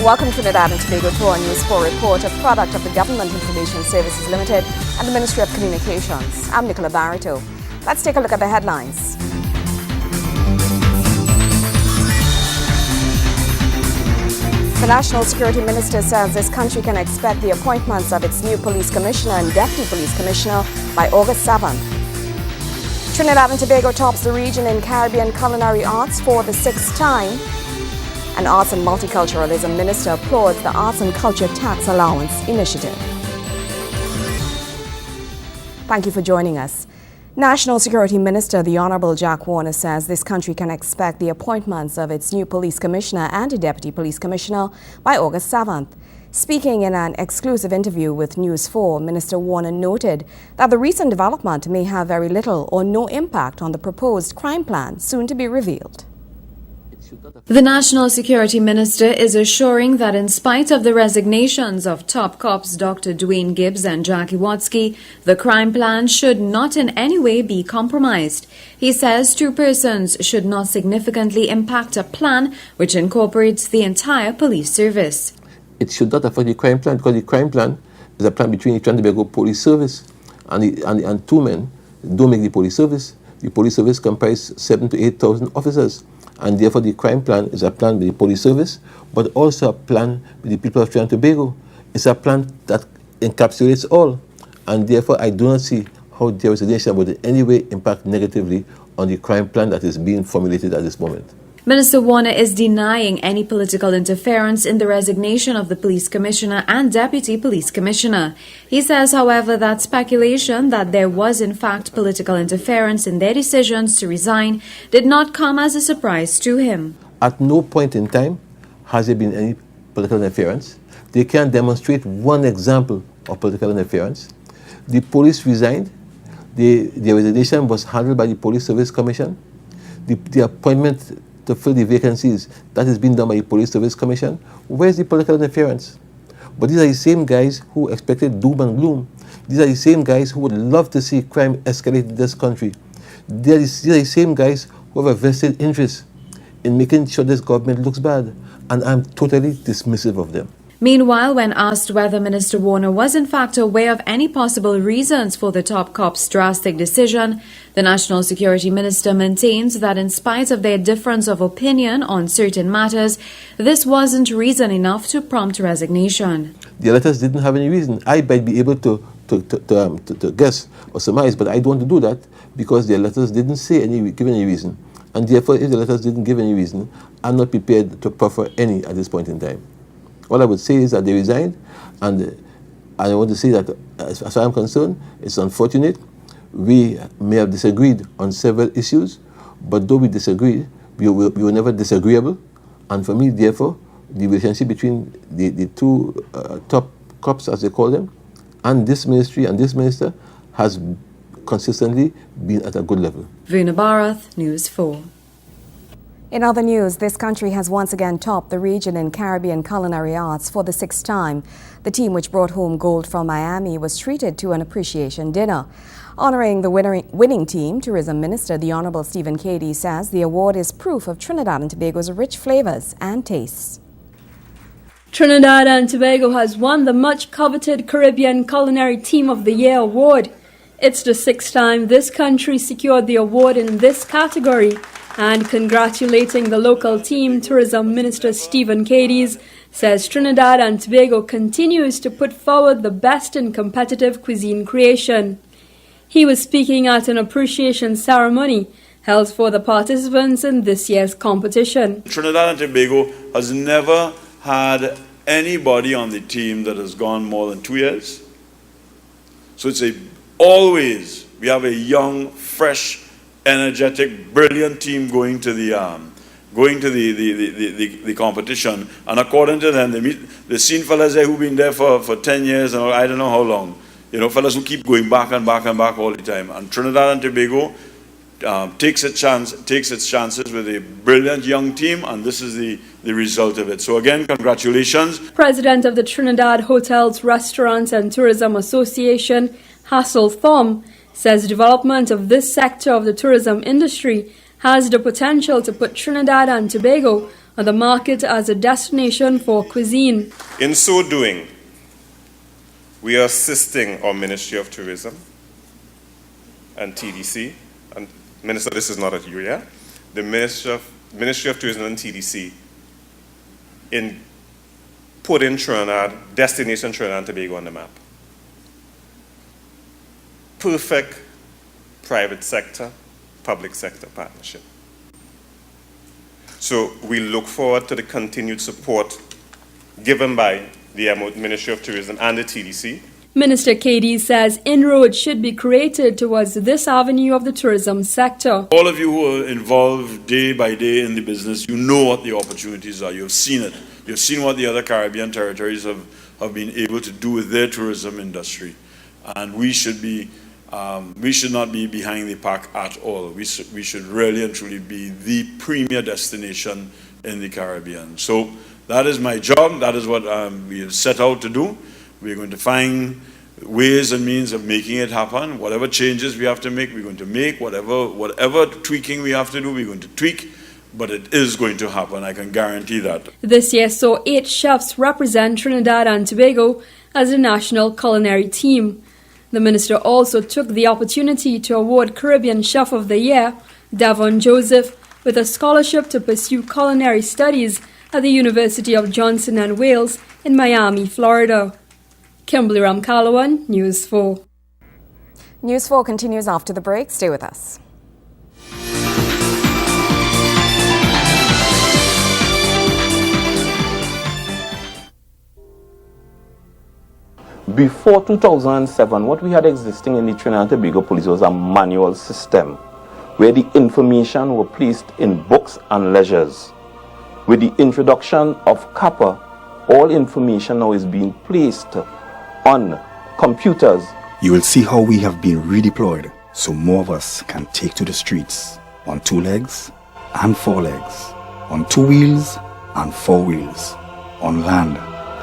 Welcome to Trinidad and Tobago to our News 4 report, a product of the Government Information Services Limited and the Ministry of Communications. I'm Nicola Barreto. Let's take a look at the headlines. The National Security Minister says this country can expect the appointments of its new police commissioner and deputy police commissioner by August 7th. Trinidad and Tobago tops the region in Caribbean culinary arts for the 6th time. An Arts and Multiculturalism Minister applauds the Arts and Culture Tax Allowance initiative. Thank you for joining us. National Security Minister the Honourable Jack Warner says this country can expect the appointments of its new police commissioner and a deputy police commissioner by August 7th. Speaking in an exclusive interview with News 4, Minister Warner noted that the recent development may have very little or no impact on the proposed crime plan soon to be revealed. The National Security Minister is assuring that in spite of the resignations of top cops Dr. Dwayne Gibbs and Jackie Watsky, the crime plan should not in any way be compromised. He says two persons should not significantly impact a plan which incorporates the entire police service. It should not affect the crime plan because the crime plan is a plan between the Trinidad and Tobago Police Service and two men don't make the police service. The police service comprises 7,000 to 8,000 officers. And therefore the crime plan is a plan with the police service, but also a plan with the people of Trinidad and Tobago. It's a plan that encapsulates all. And therefore I do not see how their resignation would in any way impact negatively on the crime plan that is being formulated at this moment. Minister Warner is denying any political interference in the resignation of the police commissioner and deputy police commissioner. He says, however, that speculation that there was in fact political interference in their decisions to resign did not come as a surprise to him. At no point in time has there been any political interference. They can't demonstrate one example of political interference. The police resigned. The resignation was handled by the Police Service Commission. The appointment to fill the vacancies, that is being done by the Police Service Commission. Where's the political interference? But these are the same guys who expected doom and gloom. These are the same guys who would love to see crime escalate in this country. These are the same guys who have a vested interest in making sure this government looks bad. And I'm totally dismissive of them. Meanwhile, when asked whether Minister Warner was in fact aware of any possible reasons for the top cops' drastic decision, the National Security Minister maintains that in spite of their difference of opinion on certain matters, this wasn't reason enough to prompt resignation. The letters didn't have any reason. I might be able to guess or surmise, but I don't want to do that because their letters didn't give any reason. And therefore, if the letters didn't give any reason, I'm not prepared to proffer any at this point in time. All I would say is that they resigned, and I want to say that as far as I'm concerned, it's unfortunate. We may have disagreed on several issues, but though we disagreed, we were never disagreeable. And for me, therefore, the relationship between the two top cops, as they call them, and this ministry and this minister has consistently been at a good level. Verna Barath, News 4. In other news, this country has once again topped the region in Caribbean culinary arts for the 6th time. The team which brought home gold from Miami was treated to an appreciation dinner. Honoring the winning team, Tourism Minister the Honourable Stephen Cady says the award is proof of Trinidad and Tobago's rich flavours and tastes. Trinidad and Tobago has won the much-coveted Caribbean Culinary Team of the Year award. It's the 6th time this country secured the award in this category. And congratulating the local team, Tourism Minister Stephen Cady says Trinidad and Tobago continues to put forward the best in competitive cuisine creation. He was speaking at an appreciation ceremony held for the participants in this year's competition. Trinidad and Tobago has never had anybody on the team that has gone more than 2 years. So it's always, we have a young, fresh, energetic, brilliant team going to the competition, and according to them, they've seen fellas there who've been there for 10 years and I don't know how long. You know, fellas who keep going back and back and back all the time. And Trinidad and Tobago takes its chances with a brilliant young team, and this is the result of it. So again, congratulations. President of the Trinidad Hotels, Restaurants and Tourism Association, Hassel Thom, says development of this sector of the tourism industry has the potential to put Trinidad and Tobago and the market as a destination for cuisine. In so doing, we are assisting our Ministry of Tourism and TDC, and Minister, this is not at you, yeah? The Ministry of Tourism and TDC in putting Trinidad, destination Trinidad and Tobago on the map. Perfect private sector, public sector partnership. So we look forward to the continued support given by the Ministry of Tourism and the TDC. Minister KD says inroads should be created towards this avenue of the tourism sector. All of you who are involved day by day in the business, you know what the opportunities are. You've seen it. You've seen what the other Caribbean territories have been able to do with their tourism industry. And we should not be behind the pack at all. We should really and truly be the premier destination in the Caribbean. So that is my job. That is what we have set out to do. We're going to find ways and means of making it happen. Whatever changes we have to make, we're going to make. Whatever tweaking we have to do, we're going to tweak. But it is going to happen. I can guarantee that. This year saw 8 chefs represent Trinidad and Tobago as the national culinary team. The minister also took the opportunity to award Caribbean Chef of the Year, Devon Joseph, with a scholarship to pursue culinary studies at the University of Johnson and Wales in Miami, Florida. Kimberly Ramkalawan, News 4. News 4 continues after the break. Stay with us. Before 2007, what we had existing in the Trinidad and Tobago Police was a manual system where the information were placed in books and ledgers. With the introduction of CAPA, all information now is being placed on computers. You will see how we have been redeployed so more of us can take to the streets on 2 legs and 4 legs, on 2 wheels and 4 wheels, on land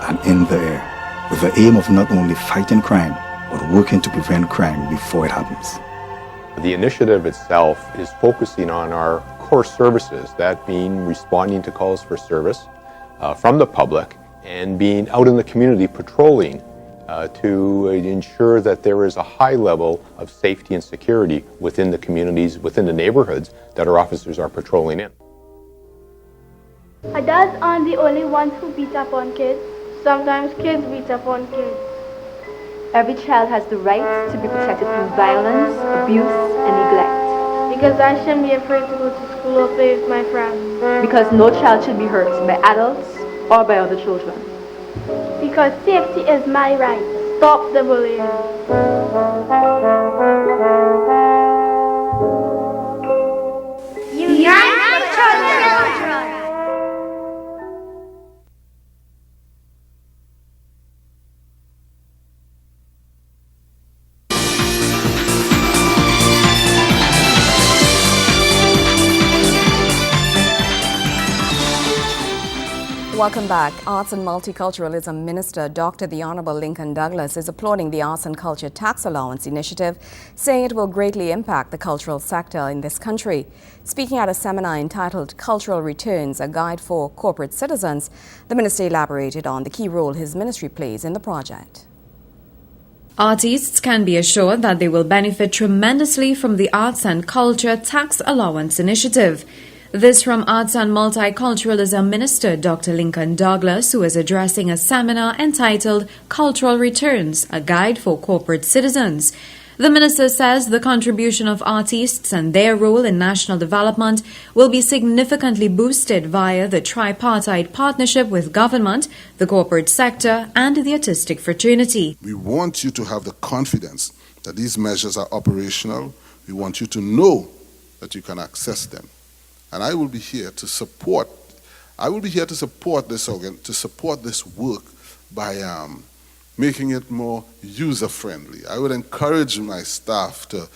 and in the air, with the aim of not only fighting crime, but working to prevent crime before it happens. The initiative itself is focusing on our core services, that being responding to calls for service from the public and being out in the community patrolling to ensure that there is a high level of safety and security within the communities, within the neighborhoods that our officers are patrolling in. Adults aren't the only ones who beat up on kids. Sometimes kids beat up on kids. Every child has the right to be protected from violence, abuse, and neglect. Because I shouldn't be afraid to go to school or play with my friends. Because no child should be hurt by adults or by other children. Because safety is my right. Stop the bullying. Welcome back. Arts and Multiculturalism Minister Dr. The Honorable Lincoln Douglas is applauding the Arts and Culture Tax Allowance initiative, saying it will greatly impact the cultural sector in this country. Speaking at a seminar entitled Cultural Returns, a Guide for Corporate Citizens, the minister elaborated on the key role his ministry plays in the project. Artists can be assured that they will benefit tremendously from the Arts and Culture Tax Allowance initiative. This from Arts and Multiculturalism Minister Dr. Lincoln Douglas, who is addressing a seminar entitled Cultural Returns, a Guide for Corporate Citizens. The minister says the contribution of artists and their role in national development will be significantly boosted via the tripartite partnership with government, the corporate sector, and the artistic fraternity. We want you to have the confidence that these measures are operational. We want you to know that you can access them. And I will be here to support. This work by making it more user-friendly. I would encourage my staff to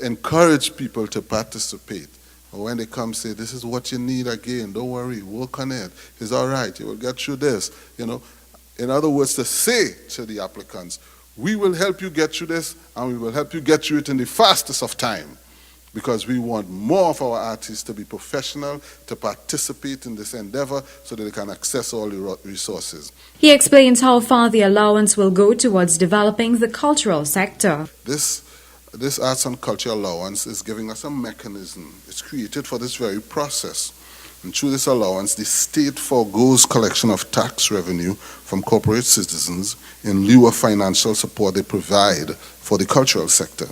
encourage people to participate. Or when they come, say, "This is what you need again. Don't worry, work on it. It's all right. You will get through this." In other words, to say to the applicants, "We will help you get through this, and we will help you get through it in the fastest of time." because we want more of our artists to be professional, to participate in this endeavor so that they can access all the resources. He explains how far the allowance will go towards developing the cultural sector. This Arts and Culture Allowance is giving us a mechanism. It's created for this very process. And through this allowance, the state forgoes collection of tax revenue from corporate citizens in lieu of financial support they provide for the cultural sector.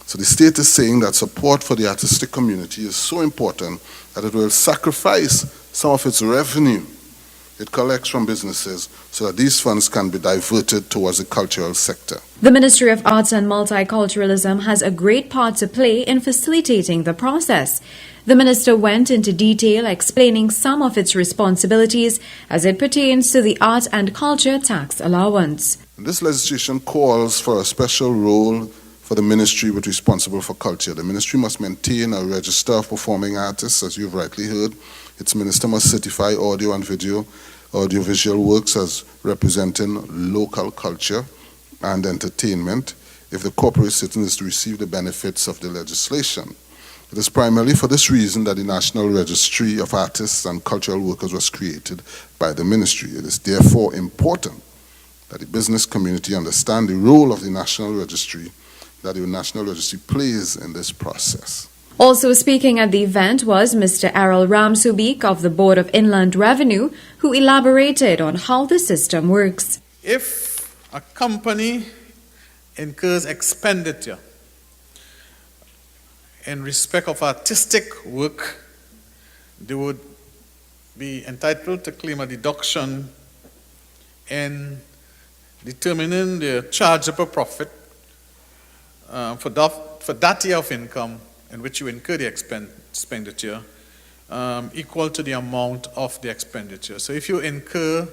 So the state is saying that support for the artistic community is so important that it will sacrifice some of its revenue it collects from businesses so that these funds can be diverted towards the cultural sector. The Ministry of Arts and Multiculturalism has a great part to play in facilitating the process. The minister went into detail explaining some of its responsibilities as it pertains to the art and culture tax allowance. This legislation calls for a special role for the ministry which is responsible for culture. The ministry must maintain a register of performing artists, as you've rightly heard. Its minister must certify audio and audiovisual works as representing local culture and entertainment if the corporate citizen is to receive the benefits of the legislation. It is primarily for this reason that the National Registry of Artists and Cultural Workers was created by the ministry. It is therefore important that the business community understand the role of the National Registry that the National Registry plays in this process. Also speaking at the event was Mr. Errol Ramsubik of the Board of Inland Revenue, who elaborated on how the system works. If a company incurs expenditure in respect of artistic work, they would be entitled to claim a deduction in determining their chargeable profit for that year of income in which you incur the expenditure equal to the amount of the expenditure. So if you incur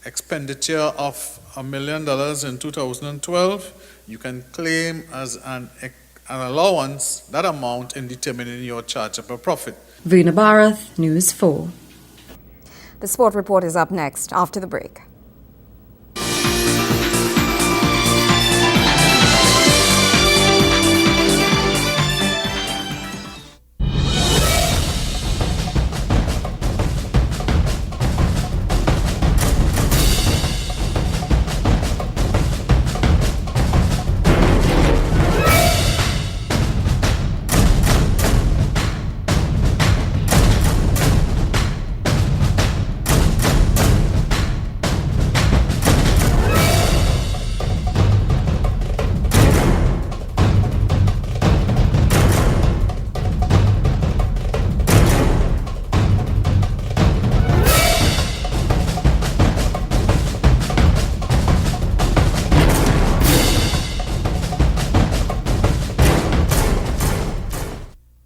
expenditure of $1 million in 2012, you can claim as an allowance that amount in determining your chargeable profit. Veena Bharath, News 4. The sport report is up next after the break.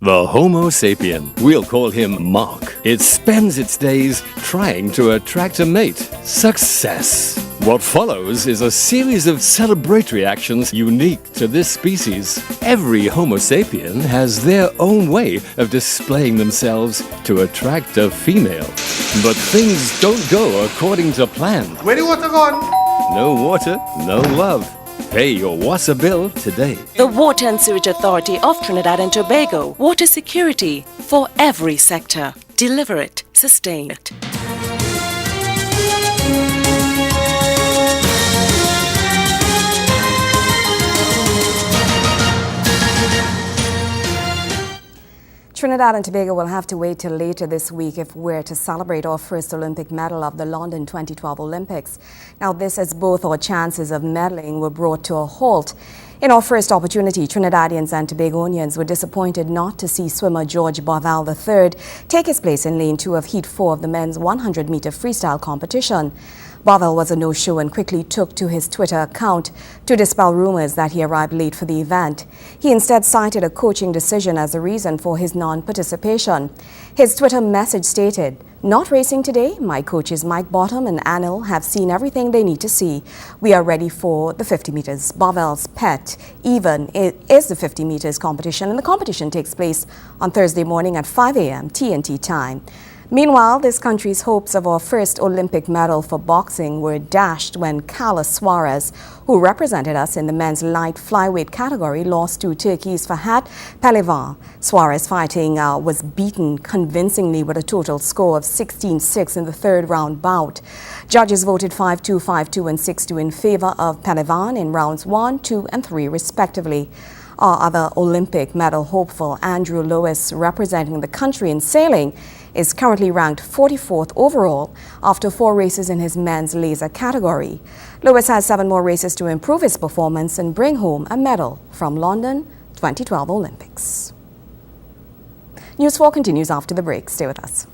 The Homo sapien, we'll call him Mark. It spends its days trying to attract a mate. Success. What follows is a series of celebratory actions unique to this species. Every Homo sapien has their own way of displaying themselves to attract a female. But things don't go according to plan. Where the water gone? No water, no love. Pay your WASA bill today. The Water and Sewage Authority of Trinidad and Tobago. Water security for every sector. Deliver it. Sustain it. Trinidad and Tobago will have to wait till later this week if we're to celebrate our first Olympic medal of the London 2012 Olympics. Now, this as both our chances of medaling were brought to a halt. In our first opportunity, Trinidadians and Tobagoans were disappointed not to see swimmer George Bothell III take his place in lane 2 of Heat 4 of the men's 100-meter freestyle competition. Bothell was a no-show and quickly took to his Twitter account to dispel rumors that he arrived late for the event. He instead cited a coaching decision as a reason for his non-participation. His Twitter message stated, "Not racing today. My coaches Mike Bottom and Anil have seen everything they need to see. We are ready for the 50 meters. Bothell's pet even is the 50 meters competition, and the competition takes place on Thursday morning at 5 a.m. TNT time." Meanwhile, this country's hopes of our first Olympic medal for boxing were dashed when Carlos Suarez, who represented us in the men's light flyweight category, lost to Turkey's Fahad Pehlivan. Suarez fighting was beaten convincingly with a total score of 16-6 in the third round bout. Judges voted 5-2, 5-2 and 6-2 in favor of Pehlivan in rounds 1, 2 and 3 respectively. Our other Olympic medal hopeful, Andrew Lewis, representing the country in sailing, is currently ranked 44th overall after 4 races in his men's laser category. Lewis has 7 more races to improve his performance and bring home a medal from London 2012 Olympics. News 4 continues after the break. Stay with us.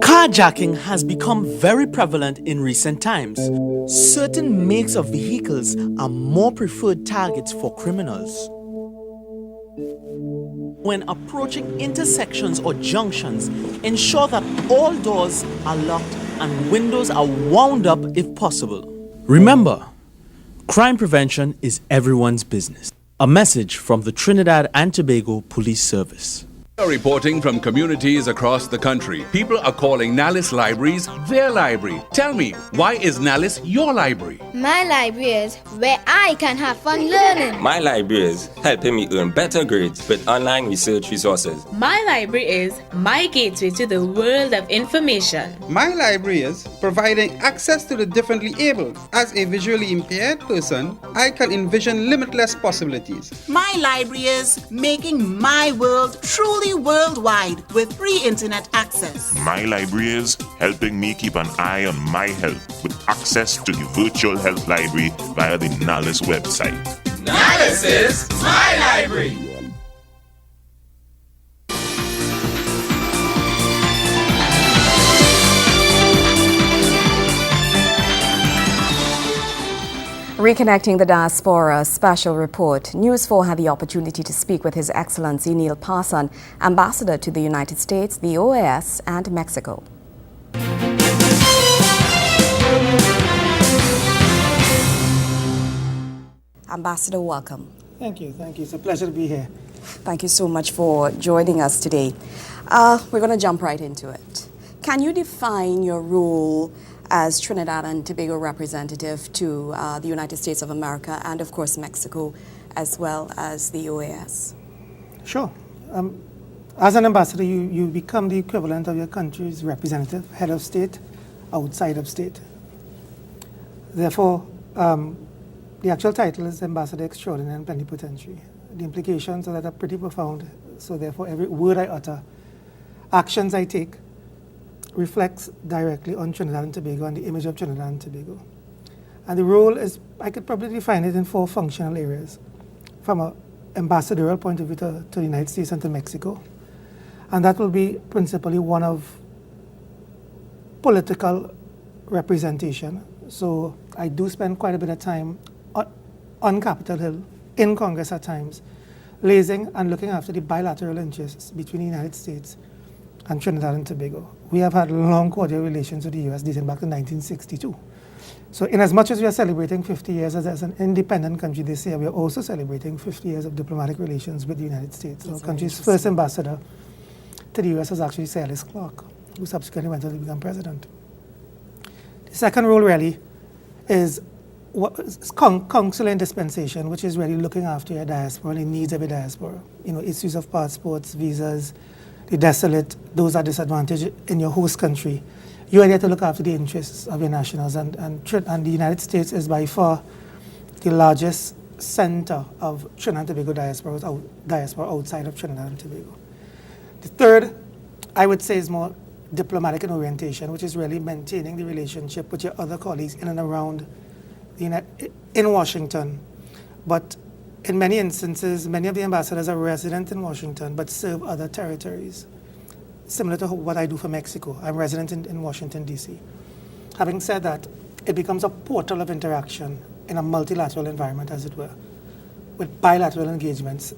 Carjacking has become very prevalent in recent times. Certain makes of vehicles are more preferred targets for criminals. When approaching intersections or junctions, ensure that all doors are locked and windows are wound up if possible. Remember, crime prevention is everyone's business. A message from the Trinidad and Tobago Police Service. Reporting from communities across the country. People are calling Nalis Libraries their library. Tell me, why is Nalis your library? My library is where I can have fun learning. My library is helping me earn better grades with online research resources. My library is my gateway to the world of information. My library is providing access to the differently abled. As a visually impaired person, I can envision limitless possibilities. My library is making my world truly worldwide with free internet access. My library is helping me keep an eye on my health with access to the virtual health library via the Nalis website. Nalis is my library. Reconnecting the Diaspora special report. News 4 had the opportunity to speak with His Excellency Neil Parson, Ambassador to the United States, the OAS, and Mexico. Ambassador, welcome. Thank you. It's a pleasure to be here. Thank you so much for joining us today. We're going to jump right into it. Can you define your role as Trinidad and Tobago representative to the United States of America and, of course, Mexico, as well as the OAS? Sure. As an ambassador, you become the equivalent of your country's representative, head of state, outside of state. Therefore, the actual title is Ambassador Extraordinary and Plenipotentiary. The implications of that are pretty profound, so therefore every word I utter, actions I take, reflects directly on Trinidad and Tobago and the image of Trinidad and Tobago. And the role is, I could probably define it in 4 functional areas. From an ambassadorial point of view to the United States and to Mexico. And that will be principally one of political representation. So I do spend quite a bit of time on Capitol Hill, in Congress at times, liaising and looking after the bilateral interests between the United States and Trinidad and Tobago. We have had long cordial relations with the U.S. dating back to 1962. So in as much as we are celebrating 50 years as an independent country this year, we are also celebrating 50 years of diplomatic relations with the United States. So our country's first ambassador to the U.S. was actually Sir Ellis Clark, who subsequently went on to become president. The second role really is consular and dispensation, which is really looking after your diaspora and the needs of your diaspora. You know, issues of passports, visas, the desolate, those are disadvantaged in your host country. You are there to look after the interests of your nationals, and the United States is by far the largest center of Trinidad and Tobago diaspora outside of Trinidad and Tobago. The third, I would say, is more diplomatic in orientation, which is really maintaining the relationship with your other colleagues in and around in Washington. But in many instances, many of the ambassadors are resident in Washington but serve other territories. Similar to what I do for Mexico. I'm resident in Washington, D.C. Having said that, it becomes a portal of interaction in a multilateral environment, as it were, with bilateral engagements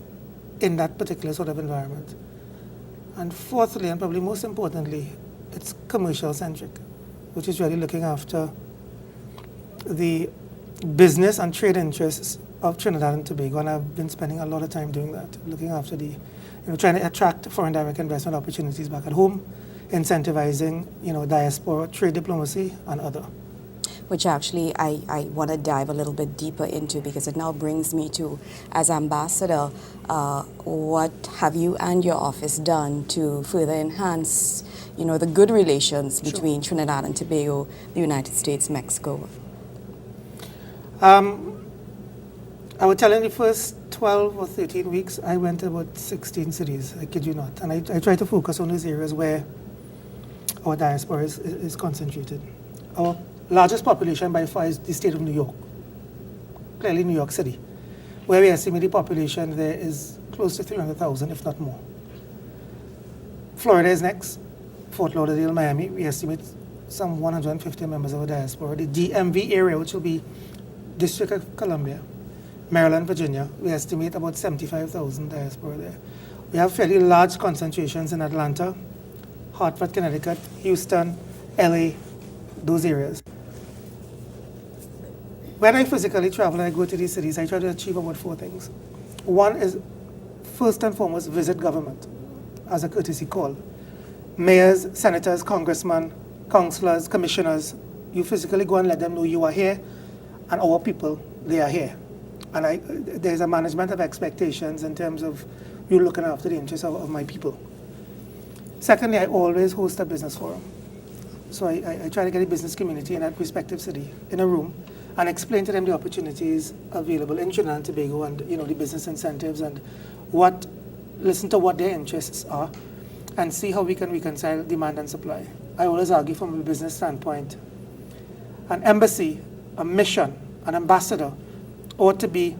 in that particular sort of environment. And fourthly, and probably most importantly, it's commercial-centric. which is really looking after the business and trade interests of Trinidad and Tobago, and I've been spending a lot of time doing that, looking after trying to attract foreign direct investment opportunities back at home, incentivizing, diaspora, trade diplomacy, and other. Which actually I want to dive a little bit deeper into, because it now brings me to, as ambassador, what have you and your office done to further enhance, the good relations between Trinidad and Tobago, the United States, Mexico? I would tell you in the first 12 or 13 weeks, I went to about 16 cities, I kid you not. And I try to focus on those areas where our diaspora is concentrated. Our largest population by far is the state of New York, clearly New York City, where we estimate the population there is close to 300,000, if not more. Florida is next, Fort Lauderdale, Miami, we estimate some 150 members of our diaspora. The DMV area, which will be District of Columbia, Maryland, Virginia, we estimate about 75,000 diaspora there. We have fairly large concentrations in Atlanta, Hartford, Connecticut, Houston, LA, those areas. When I physically travel and I go to these cities, I try to achieve about 4 things. One is, first and foremost, visit government as a courtesy call. Mayors, senators, congressmen, councillors, commissioners, you physically go and let them know you are here, and our people, they are here. And there's a management of expectations in terms of you looking after the interests of my people. Secondly, I always host a business forum. So I try to get the business community in that respective city in a room and explain to them the opportunities available in Trinidad and Tobago and the business incentives and listen to what their interests are and see how we can reconcile demand and supply. I always argue from a business standpoint, an embassy, a mission, an ambassador ought to be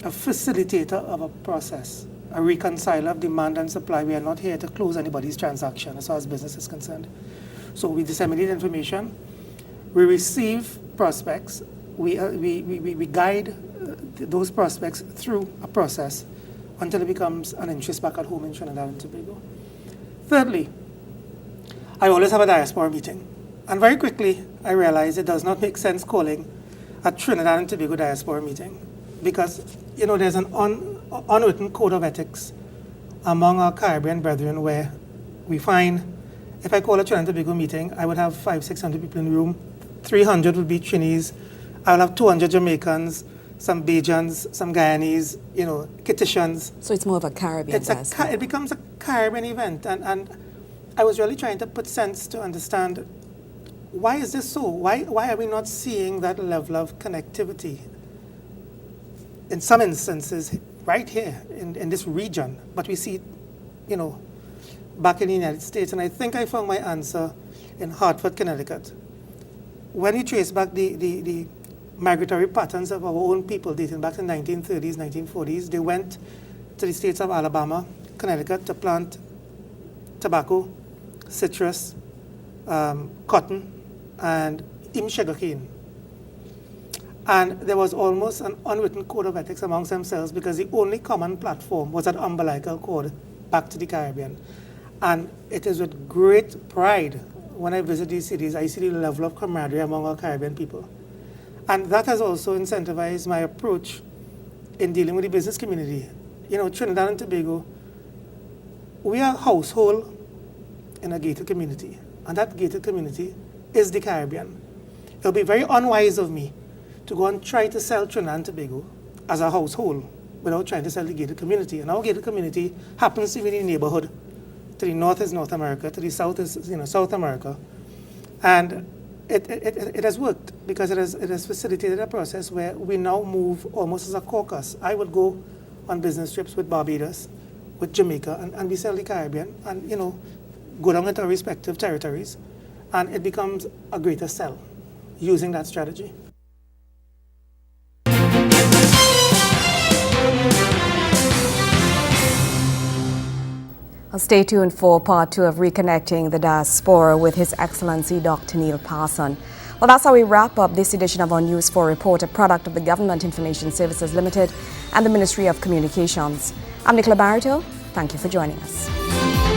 a facilitator of a process, a reconciler of demand and supply. We are not here to close anybody's transaction as far as business is concerned. So we disseminate information, we receive prospects, we guide those prospects through a process until it becomes an interest back at home in Trinidad and Tobago. Thirdly, I always have a diaspora meeting. And very quickly, I realized it does not make sense calling a Trinidad and Tobago diaspora meeting because, there's an unwritten code of ethics among our Caribbean brethren where we find if I call a Trinidad and Tobago meeting, I would have 500-600 people in the room. 300 would be Trinis. I will have 200 Jamaicans, some Bajans, some Guyanese, Kitishans. So it's more of a Caribbean diaspora. It becomes a Caribbean event. And I was really trying to put sense to understand, why is this so? Why are we not seeing that level of connectivity in some instances right here in this region? But we see it, back in the United States. And I think I found my answer in Hartford, Connecticut. When you trace back the migratory patterns of our own people dating back to the 1930s, 1940s, they went to the states of Alabama, Connecticut to plant tobacco, citrus, cotton, and even sugarcane. And there was almost an unwritten code of ethics amongst themselves because the only common platform was that umbilical cord back to the Caribbean. And it is with great pride when I visit these cities, I see the level of camaraderie among our Caribbean people. And that has also incentivized my approach in dealing with the business community. Trinidad and Tobago, we are a household in a gated community. And that gated community is the Caribbean. It will be very unwise of me to go and try to sell Trinidad and Tobago as a household without trying to sell the gated community. And our gated community happens to be in the neighborhood. To the north is North America, to the south is South America. And it has worked because it has facilitated a process where we now move almost as a caucus. I would go on business trips with Barbados, with Jamaica, and we sell the Caribbean and, go down into our respective territories. And it becomes a greater sell using that strategy. Stay tuned for part 2 of Reconnecting the Diaspora with His Excellency Dr. Neil Parson. Well, that's how we wrap up this edition of our News 4 Report, a product of the Government Information Services Limited and the Ministry of Communications. I'm Nicola Barreto. Thank you for joining us.